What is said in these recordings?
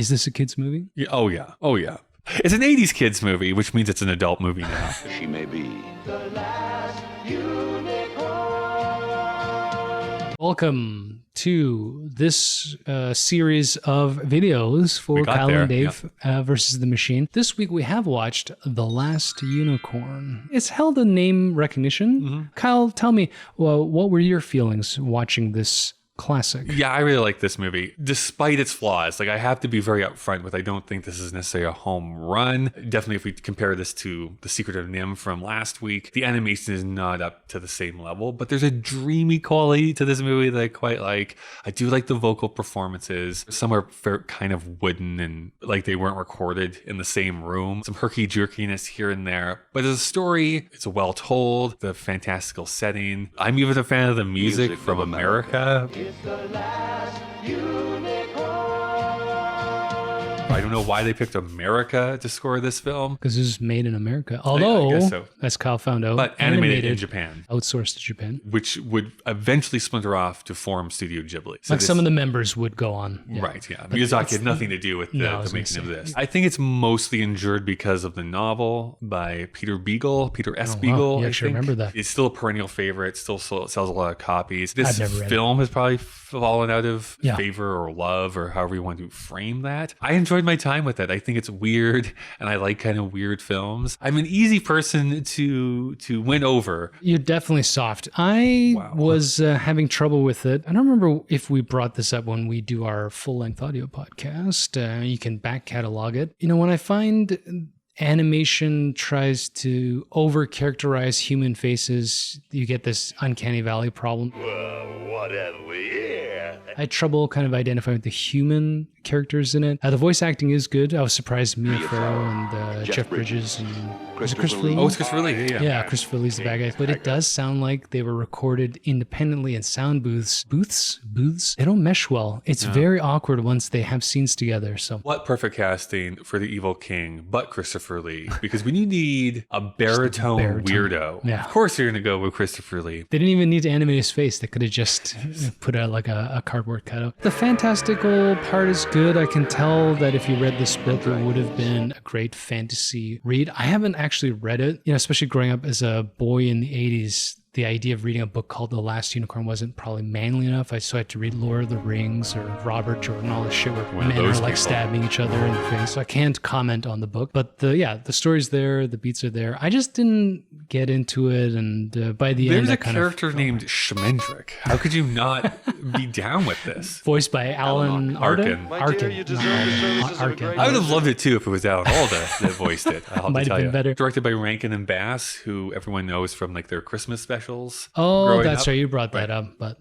Is this a kid's movie? Yeah, oh yeah. It's an 80s kids movie, which means it's an adult movie now. She may be The last unicorn. Welcome to this series of videos for Kyle and Dave versus the Machine. This week we have watched The Last Unicorn. It's held a name recognition. Mm-hmm. Kyle, tell me, what were your feelings watching this classic? Yeah, I really like this movie, despite its flaws. Like, I have to be very upfront with, I don't think this is necessarily a home run. Definitely, if we compare this to The Secret of NIMH from last week, the animation is not up to the same level, but there's a dreamy quality to this movie that I quite like. I do like the vocal performances. Some are kind of wooden and like they weren't recorded in the same room. Some herky-jerkiness here and there. But as a story, it's well told, the fantastical setting. I'm even a fan of the music from America. It's the last unicorn. I don't know why they picked America to score this film. Because it was made in America. Although, I guess so. as Kyle found out, But animated in Japan. Outsourced to Japan. Which would eventually splinter off to form Studio Ghibli. So like some of the members would go on. Yeah. Right, yeah. Miyazaki had nothing to do with the making of this. I think it's mostly endured because of the novel by Peter S. Beagle. Wow. Yeah, I actually remember that. It's still a perennial favorite, still sells a lot of copies. This I've never read film has probably fallen out of favor or love or however you want to frame that. I enjoyed my time with it. I think it's weird and I like kind of weird films. I'm an easy person to win over. You're definitely soft. I was having trouble with it. I don't remember if we brought this up when we do our full-length audio podcast. You can back catalog it. You know, when I find animation tries to over-characterize human faces, you get this uncanny valley problem. Well, what have we here? I had trouble kind of identifying the human characters in it. The voice acting is good. I was surprised Mia Farrow and Jeff Bridges and was it Christopher Lee? Oh, it's Christopher Lee. Yeah, Christopher Lee's the bad guy. But it does sound like they were recorded independently in sound booths. Booths? They don't mesh well. It's very awkward once they have scenes together. So what perfect casting for the evil king, but Christopher Lee? Because when you need a baritone weirdo, of course you're going to go with Christopher Lee. They didn't even need to animate his face. They could have just put out like a cardboard cutout. The fantastical part is good. I can tell that if you read this book, it would have been a great fantasy read. I haven't actually read it, especially growing up as a boy in the 80s. The idea of reading a book called The Last Unicorn wasn't probably manly enough. So I had to read Lord of the Rings or Robert Jordan, all this shit where men are like stabbing each other in the face. So I can't comment on the book. But the story's there, the beats are there. I just didn't get into it. And by the end, there's a character named Schmendrick. How could you not be down with this? Voiced by Alan Arkin. Arkin. I would have loved it too if it was Alan Alda that voiced it. Might have been better. Directed by Rankin and Bass, who everyone knows from like their Christmas specials. Oh, that's right. You brought that up, but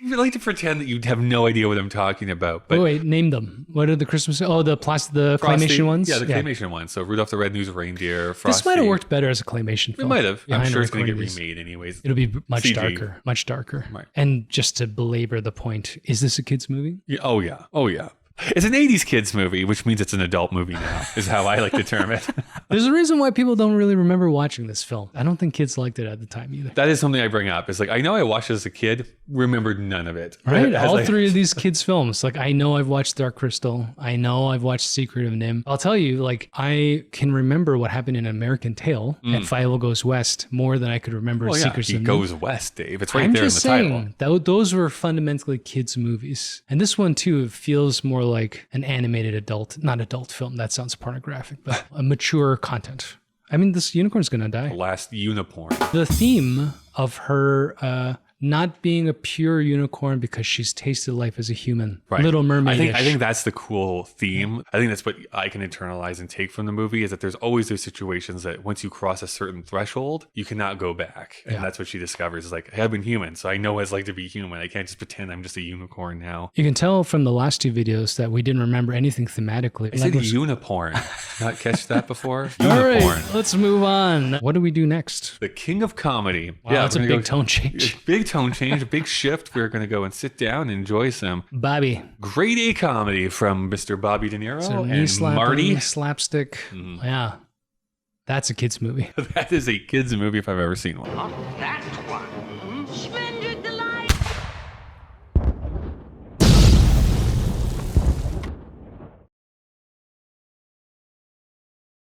I like to pretend that you have no idea what I'm talking about. But wait, name them. What are the Christmas? Oh, the claymation ones. Yeah, the claymation ones. So Rudolph the Red-Nosed Reindeer. Frosty. This might have worked better as a claymation film. It might have. I'm sure it's going to get remade anyways. It'll be much darker. Right. And just to belabor the point, is this a kid's movie? Yeah. Oh yeah. It's an 80s kids movie, which means it's an adult movie now, is how I like to term it. There's a reason why people don't really remember watching this film. I don't think kids liked it at the time either. That is something I bring up. It's like, I know I watched it as a kid, remembered none of it. Right? All three of these kids' films. Like, I know I've watched Dark Crystal. I know I've watched Secret of NIMH. I'll tell you, like, I can remember what happened in American Tail and Philo Goes West more than I could remember Secrets of NIMH. He goes west, Dave. It's right there in the title. Those were fundamentally kids' movies. And this one, too, feels more like an animated not adult film. That sounds pornographic, but a mature content. I mean, this unicorn's going to die. The last unicorn. The theme of her not being a pure unicorn because she's tasted life as a human. Right. Little Mermaid. I think that's the cool theme. I think that's what I can internalize and take from the movie, is that there's always those situations that once you cross a certain threshold, you cannot go back. And that's what she discovers, is like, hey, I've been human, so I know what it's like to be human. I can't just pretend I'm just a unicorn now. You can tell from the last two videos that we didn't remember anything thematically. I said uniporn. Not catch that before? All right, let's move on. What do we do next? The king of comedy. Wow, that's a big tone change. Big tone change, a big shift. We're going to go and sit down and enjoy some Bobby. Grade A comedy from Mr. Bobby De Niro and Marty. Slapstick. Yeah. That's a kid's movie. That is a kid's movie if I've ever seen one. Not that one.